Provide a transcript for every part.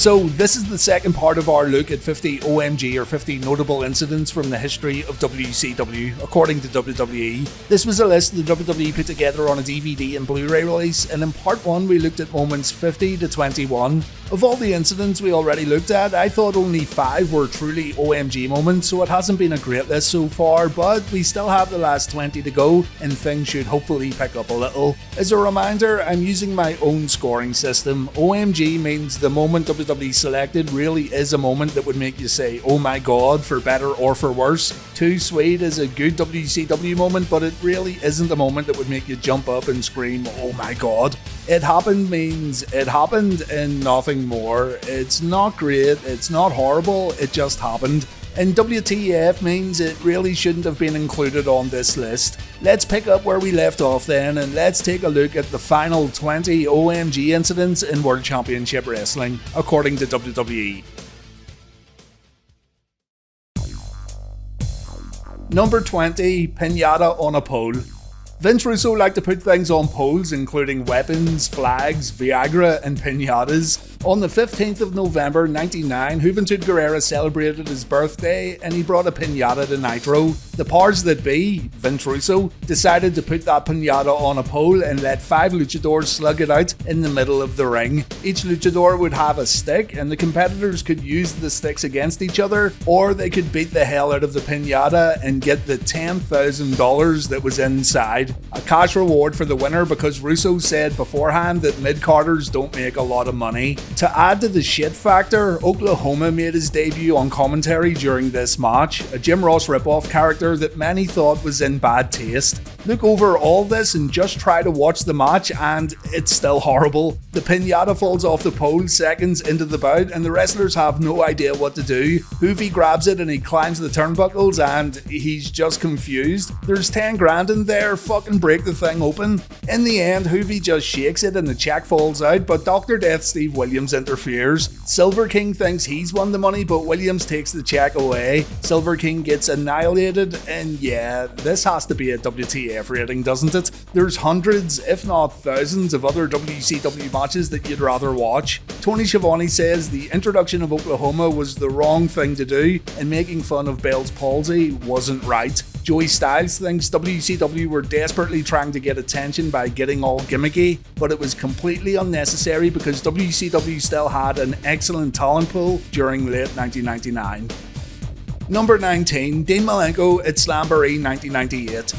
So this is the second part of our look at 50 OMG or 50 notable incidents from the history of WCW, according to WWE. This was a list the WWE put together on a DVD and Blu-ray release, and in part 1 we looked at moments 50 to 21. Of all the incidents we already looked at, I thought only 5 were truly OMG moments, so it hasn't been a great list so far, but we still have the last 20 to go, and things should hopefully pick up a little. As a reminder, I'm using my own scoring system. OMG means the moment WWE selected really is a moment that would make you say, oh my god, for better or for worse. Too Sweet is a good WCW moment, but it really isn't a moment that would make you jump up and scream, oh my god. It happened means it happened and nothing more. It's not great, it's not horrible, it just happened. And WTF means it really shouldn't have been included on this list. Let's pick up where we left off then, and let's take a look at the final 20 OMG incidents in World Championship Wrestling, according to WWE. Number 20, Pinata on a Pole. Vince Russo liked to put things on poles, including weapons, flags, Viagra, and pinatas. On the 15th of November 1999, Juventud Guerrera celebrated his birthday and he brought a pinata to Nitro. The powers that be, Vince Russo, decided to put that pinata on a pole and let 5 luchadors slug it out in the middle of the ring. Each luchador would have a stick and the competitors could use the sticks against each other, or they could beat the hell out of the pinata and get the $10,000 that was inside. A cash reward for the winner because Russo said beforehand that mid-carders don't make a lot of money. To add to the shit factor, Oklahoma made his debut on commentary during this match, a Jim Ross ripoff character that many thought was in bad taste. Look over all this and just try to watch the match and it's still horrible. The pinata falls off the pole seconds into the bout and the wrestlers have no idea what to do. Hoovy grabs it and he climbs the turnbuckles and he's just confused. There's 10 grand in there, fucking break the thing open. In the end, Hoovy just shakes it and the check falls out, but Dr. Death Steve Williams interferes. Silver King thinks he's won the money, but Williams takes the check away. Silver King gets annihilated, and yeah, this has to be a WTF rating, doesn't it? There's hundreds, if not thousands, of other WCW matches that you'd rather watch. Tony Schiavone says the introduction of Oklahoma was the wrong thing to do, and making fun of Bell's palsy wasn't right. Joey Styles thinks WCW were desperately trying to get attention by getting all gimmicky, but it was completely unnecessary because WCW still had an excellent talent pool during late 1999. Number 19, Dean Malenko at SLAMBOREE 1998.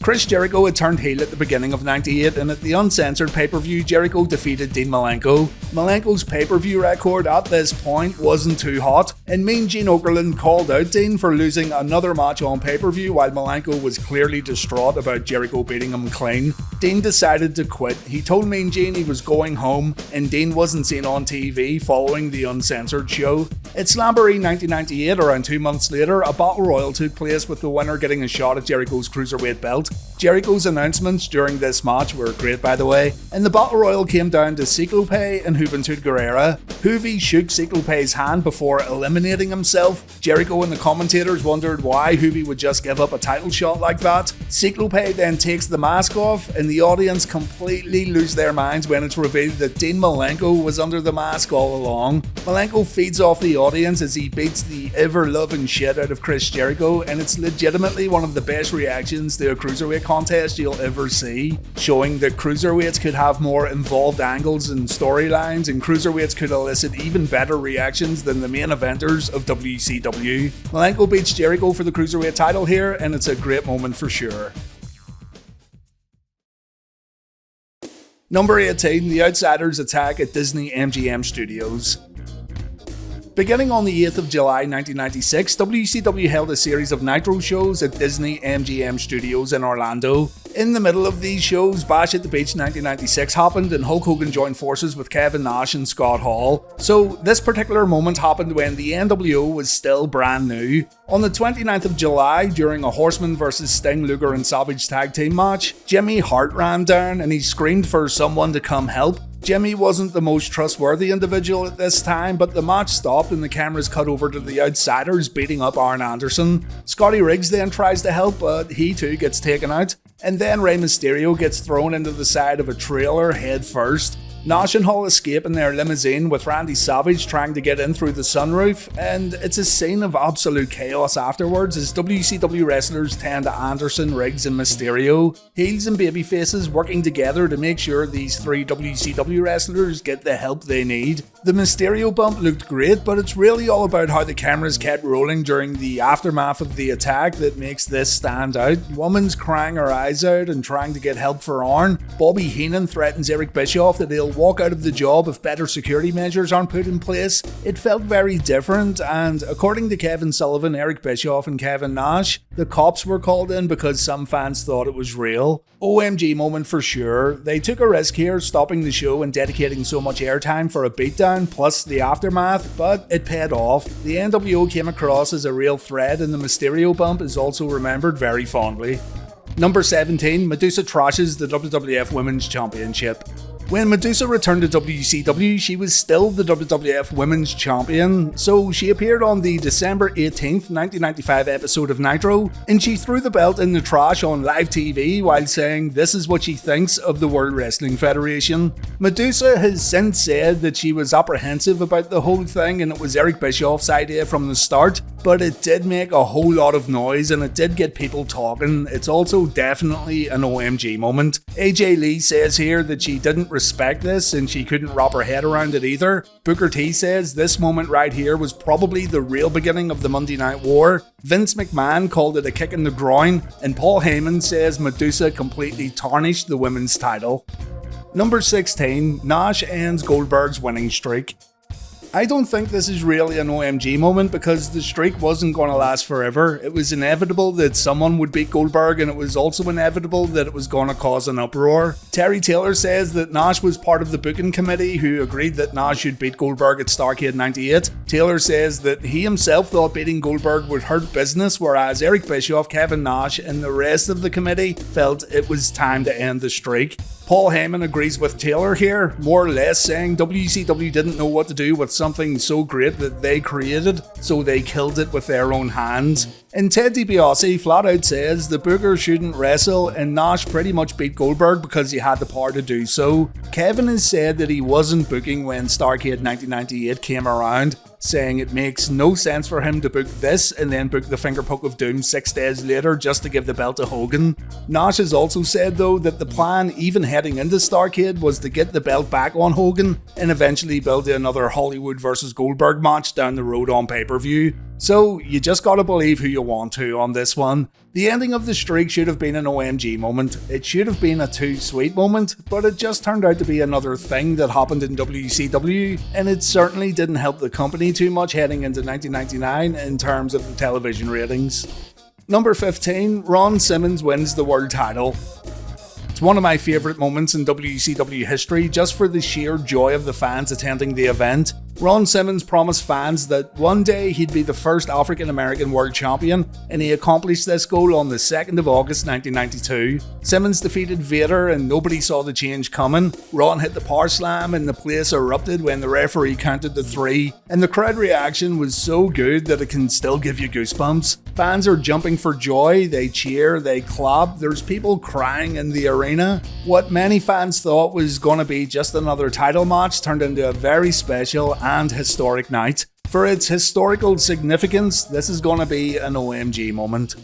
Chris Jericho had turned heel at the beginning of 98, and at the Uncensored pay-per-view, Jericho defeated Dean Malenko. Malenko's pay-per-view record at this point wasn't too hot, and Mean Gene Okerlund called out Dean for losing another match on pay-per-view while Malenko was clearly distraught about Jericho beating him clean. Dean decided to quit. He told Mean Gene he was going home, and Dean wasn't seen on TV following the Uncensored show. At SLAMBOREE 1998, around 2 months later, a battle royal took place with the winner getting a shot at Jericho's cruiserweight belt. Jericho's announcements during this match were great, by the way, and the battle royal came down to Ciclope and Juventud Guerrera. Hoovy shook Ciclope's hand before eliminating himself. Jericho and the commentators wondered why Hoovy would just give up a title shot like that. Ciclope then takes the mask off, and the audience completely lose their minds when it's revealed that Dean Malenko was under the mask all along. Malenko feeds off the audience as he beats the ever-loving shit out of Chris Jericho, and it's legitimately one of the best reactions to a cruiserweight contest you'll ever see, showing that cruiserweights could have more involved angles and storylines, and cruiserweights could elicit even better reactions than the main eventers of WCW. Malenko beats Jericho for the cruiserweight title here, and it's a great moment for sure. Number 18, The Outsiders attack at Disney MGM Studios. Beginning on the 8th of July 1996, WCW held a series of Nitro shows at Disney MGM Studios in Orlando. In the middle of these shows, Bash at the Beach 1996 happened and Hulk Hogan joined forces with Kevin Nash and Scott Hall. So this particular moment happened when the NWO was still brand new. On the 29th of July, during a Horseman vs Sting, Luger and Savage tag team match, Jimmy Hart ran down and he screamed for someone to come help. Jimmy wasn't the most trustworthy individual at this time, but the match stopped and the cameras cut over to the Outsiders beating up Arn Anderson. Scotty Riggs then tries to help, but he too gets taken out. And then Rey Mysterio gets thrown into the side of a trailer head first. Nash and Hall escape in their limousine with Randy Savage trying to get in through the sunroof, and it's a scene of absolute chaos afterwards as WCW wrestlers tend to Anderson, Riggs and Mysterio, heels and babyfaces working together to make sure these three WCW wrestlers get the help they need. The Mysterio bump looked great, but it's really all about how the cameras kept rolling during the aftermath of the attack that makes this stand out. Woman's crying her eyes out and trying to get help for Arn. Bobby Heenan threatens Eric Bischoff that he'll walk out of the job if better security measures aren't put in place. It felt very different, and according to Kevin Sullivan, Eric Bischoff and Kevin Nash, the cops were called in because some fans thought it was real. OMG moment for sure. They took a risk here, stopping the show and dedicating so much airtime for a beatdown plus the aftermath, but it paid off. The NWO came across as a real threat, and the Mysterio bump is also remembered very fondly. Number 17, Medusa trashes the WWF Women's Championship. When Medusa returned to WCW, she was still the WWF Women's Champion, so she appeared on the December 18th, 1995 episode of Nitro, and she threw the belt in the trash on live TV while saying this is what she thinks of the World Wrestling Federation. Medusa has since said that she was apprehensive about the whole thing and it was Eric Bischoff's idea from the start, but it did make a whole lot of noise and it did get people talking. It's also definitely an OMG moment. AJ Lee says here that she didn't respect this and she couldn't wrap her head around it either. Booker T says this moment right here was probably the real beginning of the Monday Night War. Vince McMahon called it a kick in the groin, and Paul Heyman says Medusa completely tarnished the women's title. Number 16, Nash ends Goldberg's winning streak. I don't think this is really an OMG moment because the streak wasn't going to last forever. It was inevitable that someone would beat Goldberg, and it was also inevitable that it was going to cause an uproar. Terry Taylor says that Nash was part of the booking committee who agreed that Nash should beat Goldberg at STARRCADE 98. Taylor says that he himself thought beating Goldberg would hurt business, whereas Eric Bischoff, Kevin Nash and the rest of the committee felt it was time to end the streak. Paul Heyman agrees with Taylor here, more or less saying WCW didn't know what to do with something so great that they created, so they killed it with their own hands. And Ted DiBiase flat out says the booker shouldn't wrestle, and Nash pretty much beat Goldberg because he had the power to do so. Kevin has said that he wasn't booking when STARRCADE 1998 came around, saying it makes no sense for him to book this and then book the Finger Poke of Doom 6 days later just to give the belt to Hogan. Nash has also said though that the plan even heading into STARRCADE was to get the belt back on Hogan and eventually build another Hollywood vs Goldberg match down the road on pay-per-view. So you just gotta believe who you want to on this one. The ending of the streak should have been an OMG moment. It should have been a too sweet moment, but it just turned out to be another thing that happened in WCW, and it certainly didn't help the company too much heading into 1999 in terms of the television ratings. Number 15, Ron Simmons wins the world title. It's one of my favourite moments in WCW history just for the sheer joy of the fans attending the event. Ron Simmons promised fans that one day he'd be the first African American world champion, and he accomplished this goal on the 2nd of August 1992. Simmons defeated Vader and nobody saw the change coming. Ron hit the power slam and the place erupted when the referee counted to 3, and the crowd reaction was so good that it can still give you goosebumps. Fans are jumping for joy, they cheer, they clap, there's people crying in the arena. What many fans thought was going to be just another title match turned into a very special and historic night. For its historical significance, this is going to be an OMG moment.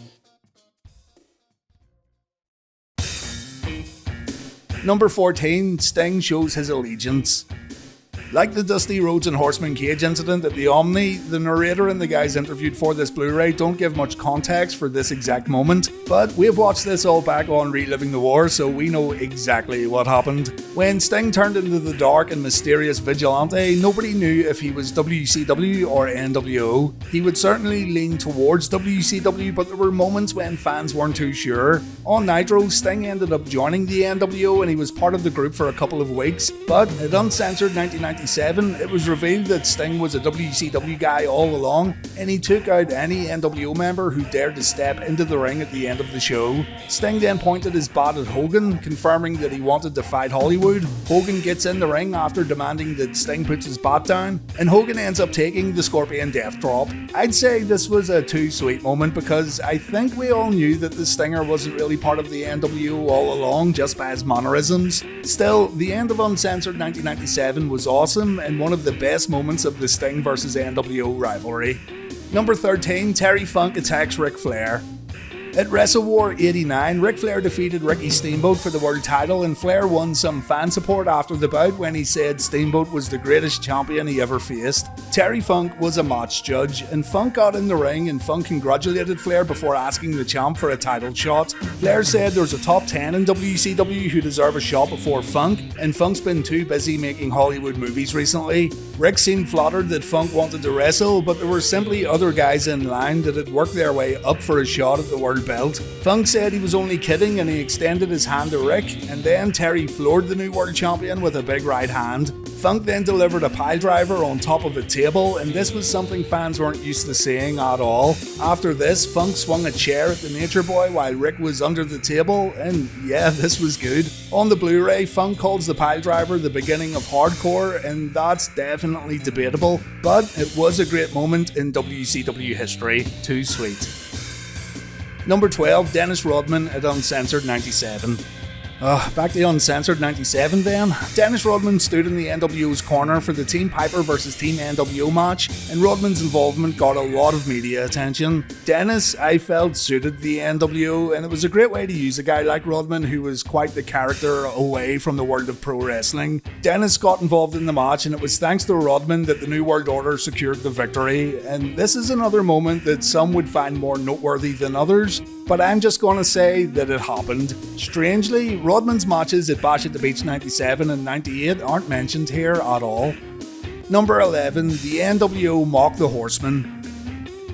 Number 14, Sting shows his allegiance. Like the Dusty Rhodes and Horseman Cage incident at the Omni, the narrator and the guys interviewed for this Blu-ray don't give much context for this exact moment, but we've watched this all back on Reliving the War, so we know exactly what happened. When Sting turned into the dark and mysterious vigilante, nobody knew if he was WCW or NWO. He would certainly lean towards WCW, but there were moments when fans weren't too sure. On Nitro, Sting ended up joining the NWO and he was part of the group for a couple of weeks, but at Uncensored 1995 1997, it was revealed that Sting was a WCW guy all along, and he took out any NWO member who dared to step into the ring at the end of the show. Sting then pointed his bat at Hogan, confirming that he wanted to fight Hollywood. Hogan gets in the ring after demanding that Sting puts his bat down, and Hogan ends up taking the Scorpion Death Drop. I'd say this was a too sweet moment because I think we all knew that the Stinger wasn't really part of the NWO all along just by his mannerisms. Still, the end of Uncensored 1997 was awesome and one of the best moments of the Sting vs NWO rivalry. Number 13, Terry Funk attacks Ric Flair. At WrestleWar 89, Ric Flair defeated Ricky Steamboat for the world title, and Flair won some fan support after the bout when he said Steamboat was the greatest champion he ever faced. Terry Funk was a match judge, and Funk got in the ring and Funk congratulated Flair before asking the champ for a title shot. Flair said there's a top 10 in WCW who deserve a shot before Funk, and Funk's been too busy making Hollywood movies recently. Rick seemed flattered that Funk wanted to wrestle, but there were simply other guys in line that had worked their way up for a shot at the world belt. Funk said he was only kidding and he extended his hand to Rick, and then Terry floored the new world champion with a big right hand. Funk then delivered a piledriver on top of a table, and this was something fans weren't used to seeing at all. After this, Funk swung a chair at the Nature Boy while Rick was under the table, and yeah, this was good. On the Blu-ray, Funk calls the piledriver the beginning of hardcore, and that's definitely debatable, but it was a great moment in WCW history. Too sweet. Number 12, Dennis Rodman at Uncensored 97. Back to Uncensored 97 then. Dennis Rodman stood in the NWO's corner for the Team Piper vs Team NWO match, and Rodman's involvement got a lot of media attention. Dennis, I felt, suited the NWO, and it was a great way to use a guy like Rodman who was quite the character away from the world of pro wrestling. Dennis got involved in the match, and it was thanks to Rodman that the New World Order secured the victory, and this is another moment that some would find more noteworthy than others, but I'm just gonna say that it happened. Strangely, Rodman's matches at Bash at the Beach 97 and 98 aren't mentioned here at all. Number 11, the NWO mocked the Horsemen.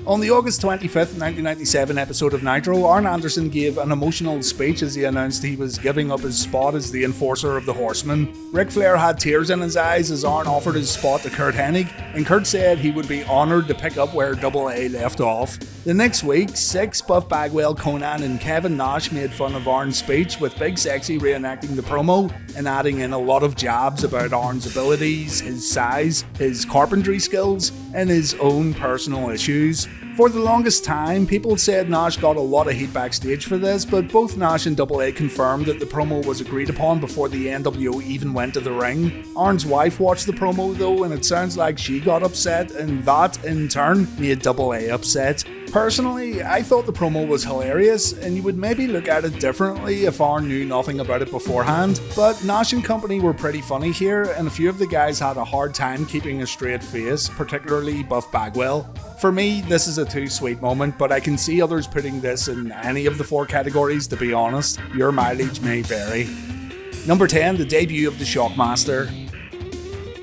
On the August 25th, 1997 episode of Nitro, Arn Anderson gave an emotional speech as he announced he was giving up his spot as the enforcer of the Horsemen. Ric Flair had tears in his eyes as Arn offered his spot to Curt Hennig, and Curt said he would be honoured to pick up where AA left off. The next week, Six, Buff Bagwell, Conan and Kevin Nash made fun of Arn's speech, with Big Sexy reenacting the promo and adding in a lot of jabs about Arn's abilities, his size, his carpentry skills, and his own personal issues. For the longest time, people said Nash got a lot of heat backstage for this, but both Nash and AA confirmed that the promo was agreed upon before the NWO even went to the ring. Arn's wife watched the promo though, and it sounds like she got upset, and that in turn made AA upset. Personally, I thought the promo was hilarious, and you would maybe look at it differently if Arn knew nothing about it beforehand, but Nash and company were pretty funny here, and a few of the guys had a hard time keeping a straight face, particularly Buff Bagwell. For me, this is a too sweet moment, but I can see others putting this in any of the four categories, to be honest. Your mileage may vary. Number 10, the debut of the Shockmaster.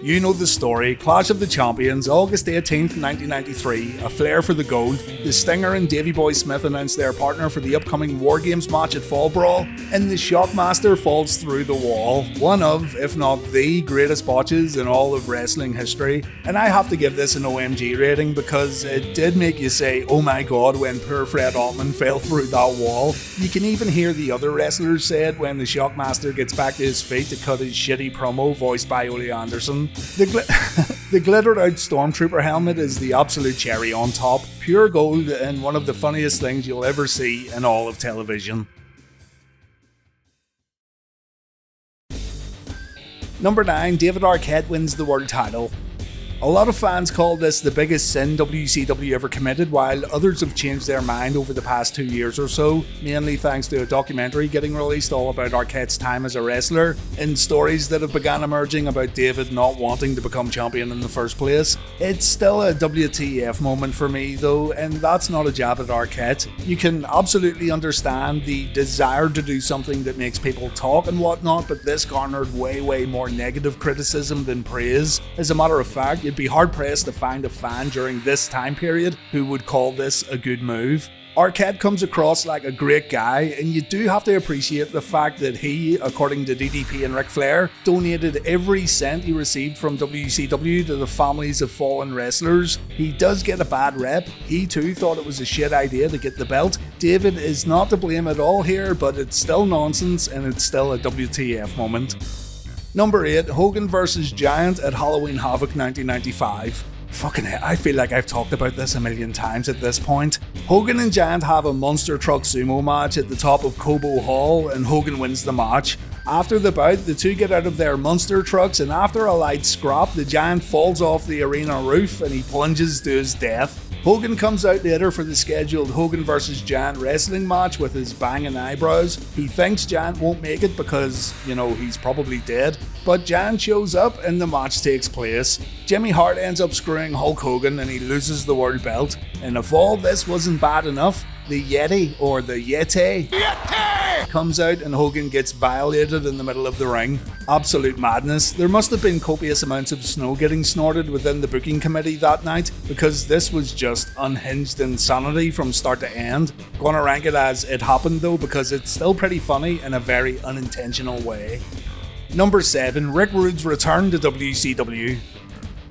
You know the story. Clash of the Champions, August 18th, 1993, a Flair for the gold. The Stinger and Davey Boy Smith announced their partner for the upcoming War Games match at Fall Brawl, and the Shockmaster falls through the wall. One of, if not the greatest botches in all of wrestling history. And I have to give this an OMG rating because it did make you say, oh my god, when poor Fred Altman fell through that wall. You can even hear the other wrestlers say it when the Shockmaster gets back to his feet to cut his shitty promo voiced by Ole Anderson. The glittered out Stormtrooper helmet is the absolute cherry on top, pure gold and one of the funniest things you'll ever see in all of television. Number 9, David Arquette wins the world title. A lot of fans call this the biggest sin WCW ever committed, while others have changed their mind over the past 2 years or so, mainly thanks to a documentary getting released all about Arquette's time as a wrestler, and stories that have begun emerging about David not wanting to become champion in the first place. It's still a WTF moment for me though, and that's not a jab at Arquette. You can absolutely understand the desire to do something that makes people talk and whatnot, but this garnered way more negative criticism than praise. As a matter of fact, you'd be hard pressed to find a fan during this time period who would call this a good move. Arquette comes across like a great guy, and you do have to appreciate the fact that he, according to DDP and Ric Flair, donated every cent he received from WCW to the families of fallen wrestlers. He does get a bad rep. He too thought it was a shit idea to get the belt. David is not to blame at all here, but it's still nonsense and it's still a WTF moment. Number 8, Hogan vs Giant at Halloween Havoc 1995. Fucking hell, I feel like I've talked about this a million times at this point. Hogan and Giant have a monster truck sumo match at the top of Cobo Hall, and Hogan wins the match. After the bout, the two get out of their monster trucks, and after a light scrap, the Giant falls off the arena roof and he plunges to his death. Hogan comes out later for the scheduled Hogan vs Giant wrestling match with his banging eyebrows. He thinks Giant won't make it because, he's probably dead. But Giant shows up and the match takes place. Jimmy Hart ends up screwing Hulk Hogan and he loses the world belt. And if all this wasn't bad enough, the Yeti, or the Yeti, comes out and Hogan gets violated in the middle of the ring. Absolute madness. There must have been copious amounts of snow getting snorted within the booking committee that night, because this was just unhinged insanity from start to end. Gonna rank it as it happened though, because it's still pretty funny in a very unintentional way. Number 7, Rick Rude's return to WCW.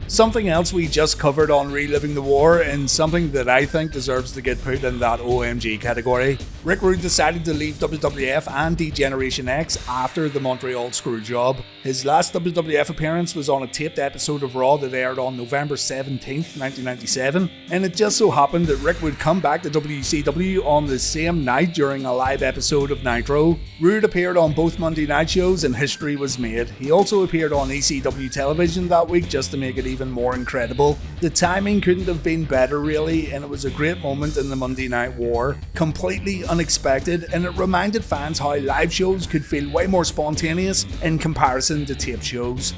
Something else we just covered on Reliving the War, and something that I think deserves to get put in that OMG category. Rick Rude decided to leave WWF and D-Generation X after the Montreal Screwjob. His last WWF appearance was on a taped episode of Raw that aired on November 17th, 1997, and it just so happened that Rick would come back to WCW on the same night during a live episode of Nitro. Rude appeared on both Monday night shows and history was made. He also appeared on ECW television that week just to make it even more incredible. The timing couldn't have been better really, and it was a great moment in the Monday Night War. Completely unexpected, and it reminded fans how live shows could feel way more spontaneous in comparison to tape shows.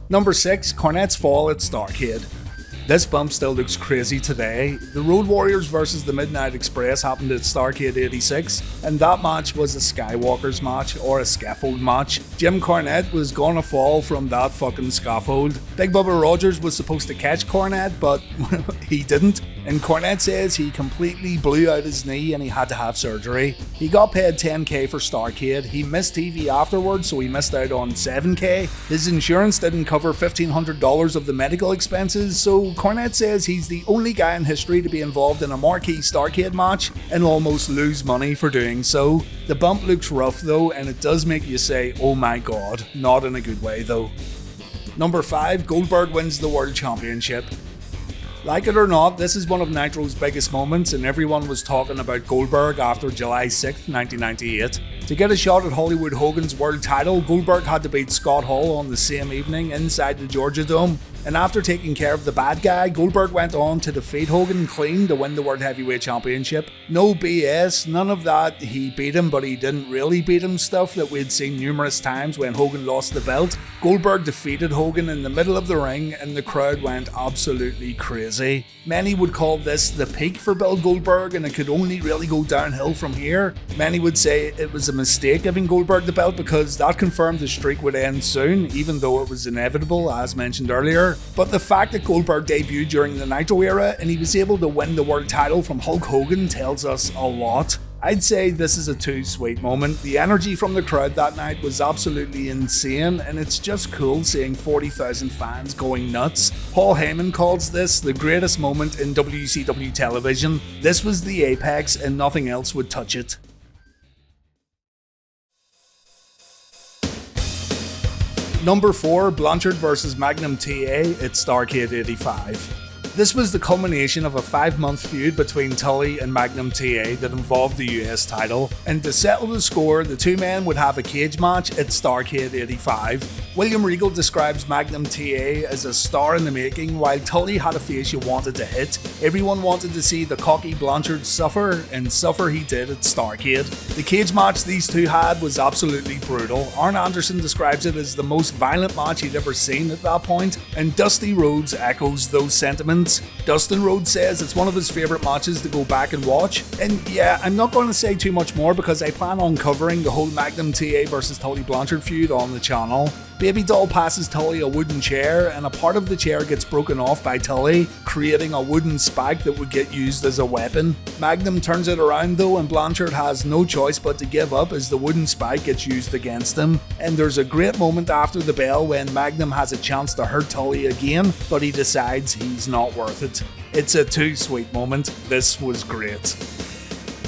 Number 6, Cornette's fall at STARRCADE. This bump still looks crazy today. The Road Warriors versus the Midnight Express happened at STARRCADE 86, and that match was a Skywalker's match, or a scaffold match. Jim Cornette was gonna fall from that fucking scaffold. Big Bubba Rogers was supposed to catch Cornette, but he didn't. And Cornette says he completely blew out his knee and he had to have surgery. He got paid $10K for STARRCADE. He missed TV afterwards, so he missed out on $7K. His insurance didn't cover $1,500 of the medical expenses, so Cornette says he's the only guy in history to be involved in a marquee STARRCADE match and almost lose money for doing so. The bump looks rough though, and it does make you say, oh my god. Not in a good way though. Number 5, Goldberg wins the World Championship. Like it or not, this is one of Nitro's biggest moments, and everyone was talking about Goldberg after July 6th, 1998. To get a shot at Hollywood Hogan's world title, Goldberg had to beat Scott Hall on the same evening inside the Georgia Dome. And after taking care of the bad guy, Goldberg went on to defeat Hogan clean to win the World Heavyweight Championship. No BS, none of that he beat him but he didn't really beat him stuff that we'd seen numerous times when Hogan lost the belt. Goldberg defeated Hogan in the middle of the ring and the crowd went absolutely crazy. Many would call this the peak for Bill Goldberg and it could only really go downhill from here. Many would say it was a mistake giving Goldberg the belt because that confirmed the streak would end soon, even though it was inevitable as mentioned earlier. But the fact that Goldberg debuted during the Nitro era and he was able to win the world title from Hulk Hogan tells us a lot. I'd say this is a too sweet moment. The energy from the crowd that night was absolutely insane, and it's just cool seeing 40,000 fans going nuts. Paul Heyman calls this the greatest moment in WCW television. This was the apex and nothing else would touch it. Number 4, Blanchard vs Magnum TA at STARRCADE 85. This was the culmination of a 5-month feud between Tully and Magnum TA that involved the US title, and to settle the score, the two men would have a cage match at STARRCADE 85. William Regal describes Magnum TA as a star in the making, while Tully had a face you wanted to hit. Everyone wanted to see the cocky Blanchard suffer, and suffer he did at STARRCADE. The cage match these two had was absolutely brutal. Arn Anderson describes it as the most violent match he'd ever seen at that point, and Dusty Rhodes echoes those sentiments. Dustin Rhodes says it's one of his favourite matches to go back and watch, and yeah, I'm not going to say too much more because I plan on covering the whole Magnum TA vs Tully Blanchard feud on the channel. Baby Doll passes Tully a wooden chair, and a part of the chair gets broken off by Tully, creating a wooden spike that would get used as a weapon. Magnum turns it around though, and Blanchard has no choice but to give up as the wooden spike gets used against him. And there's a great moment after the bell when Magnum has a chance to hurt Tully again, but he decides he's not worth it. It's a too sweet moment. This was great.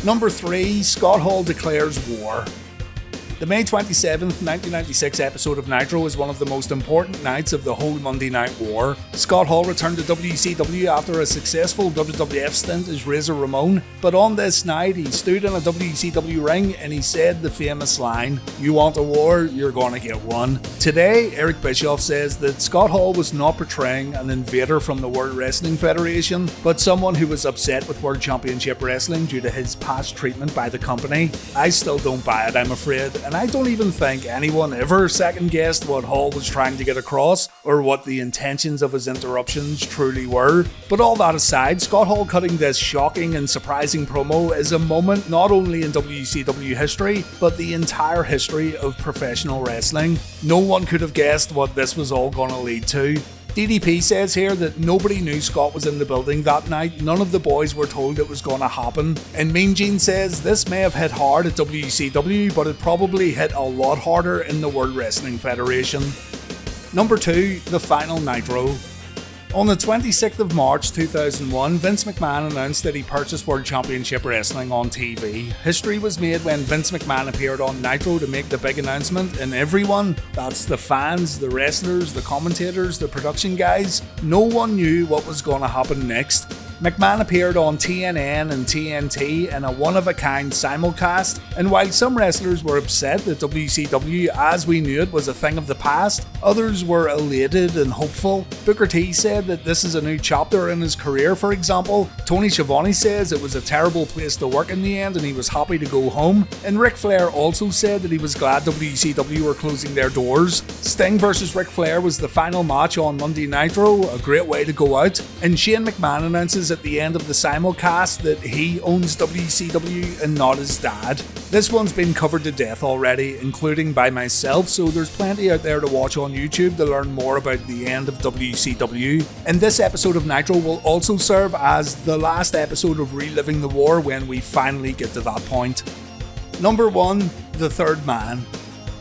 Number 3, Scott Hall declares war. The May 27th, 1996 episode of Nitro is one of the most important nights of the whole Monday Night War. Scott Hall returned to WCW after a successful WWF stint as Razor Ramon, but on this night he stood in a WCW ring and he said the famous line, "You want a war, you're gonna get one." Today, Eric Bischoff says that Scott Hall was not portraying an invader from the World Wrestling Federation, but someone who was upset with World Championship Wrestling due to his past treatment by the company. I still don't buy it, I'm afraid. And I don't even think anyone ever second-guessed what Hall was trying to get across, or what the intentions of his interruptions truly were. But all that aside, Scott Hall cutting this shocking and surprising promo is a moment not only in WCW history, but the entire history of professional wrestling. No one could have guessed what this was all gonna lead to. DDP says here that nobody knew Scott was in the building that night, none of the boys were told it was going to happen. And Mean Gene says this may have hit hard at WCW, but it probably hit a lot harder in the World Wrestling Federation. Number 2, the final Nitro. On the 26th of March 2001, Vince McMahon announced that he purchased World Championship Wrestling on TV. History was made when Vince McMahon appeared on Nitro to make the big announcement, and everyone, that's the fans, the wrestlers, the commentators, the production guys, no one knew what was going to happen next. McMahon appeared on TNN and TNT in a one-of-a-kind simulcast, and while some wrestlers were upset that WCW as we knew it was a thing of the past, others were elated and hopeful. Booker T said that this is a new chapter in his career, for example. Tony Schiavone says it was a terrible place to work in the end and he was happy to go home, and Ric Flair also said that he was glad WCW were closing their doors. Sting vs Ric Flair was the final match on Monday Nitro, a great way to go out, and Shane McMahon announces at the end of the simulcast that he owns WCW and not his dad. This one's been covered to death already, including by myself, so there's plenty out there to watch on YouTube to learn more about the end of WCW. And this episode of Nitro will also serve as the last episode of Reliving the War when we finally get to that point. Number 1, the third man.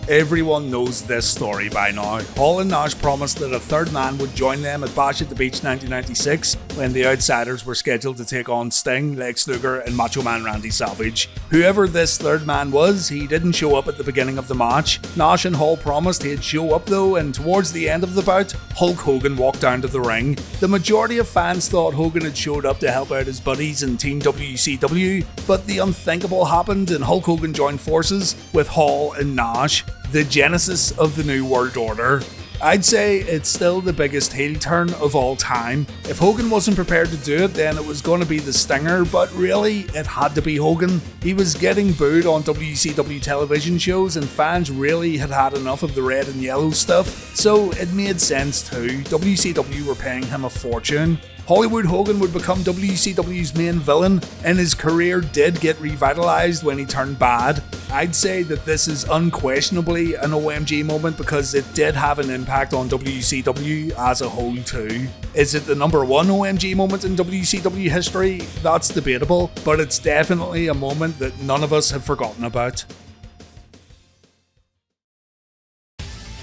Everyone knows this story by now. Hall and Nash promised that a third man would join them at Bash at the Beach 1996 when the Outsiders were scheduled to take on Sting, Lex Luger and Macho Man Randy Savage. Whoever this third man was, he didn't show up at the beginning of the match. Nash and Hall promised he'd show up though, and towards the end of the bout, Hulk Hogan walked down to the ring. The majority of fans thought Hogan had showed up to help out his buddies in Team WCW, but the unthinkable happened and Hulk Hogan joined forces with Hall and Nash. The genesis of the New World Order. I'd say it's still the biggest heel turn of all time. If Hogan wasn't prepared to do it, then it was going to be the Stinger, but really, it had to be Hogan. He was getting booed on WCW television shows, and fans really had had enough of the red and yellow stuff, so it made sense too. WCW were paying him a fortune. Hollywood Hogan would become WCW's main villain, and his career did get revitalized when he turned bad. I'd say that this is unquestionably an OMG moment because it did have an impact on WCW as a whole too. Is it the number 1 OMG moment in WCW history? That's debatable, but it's definitely a moment that none of us have forgotten about.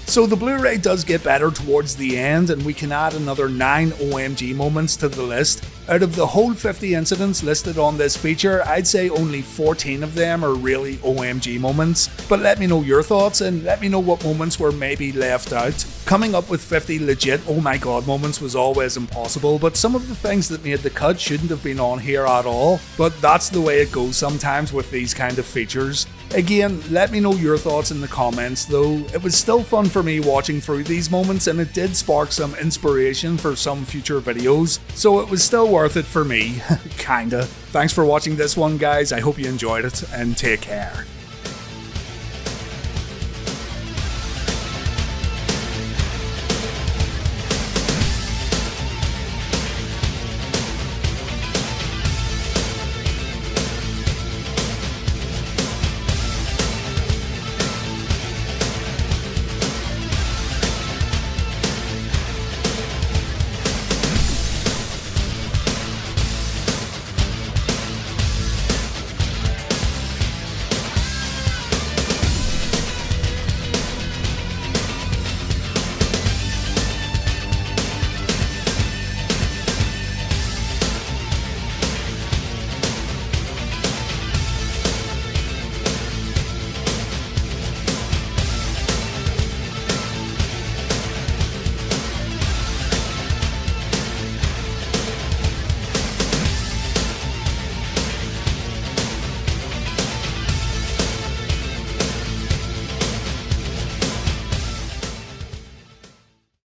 So the Blu-ray does get better towards the end, and we can add another 9 OMG moments to the list. Out of the whole 50 incidents listed on this feature, I'd say only 14 of them are really OMG moments. But let me know your thoughts, and let me know what moments were maybe left out. Coming up with 50 legit oh my god moments was always impossible, but some of the things that made the cut shouldn't have been on here at all. But that's the way it goes sometimes with these kind of features. Again, let me know your thoughts in the comments though. It was still fun for me watching through these moments, and it did spark some inspiration for some future videos, so it was still worth it for me. Kinda. Thanks for watching this one guys, I hope you enjoyed it, and take care.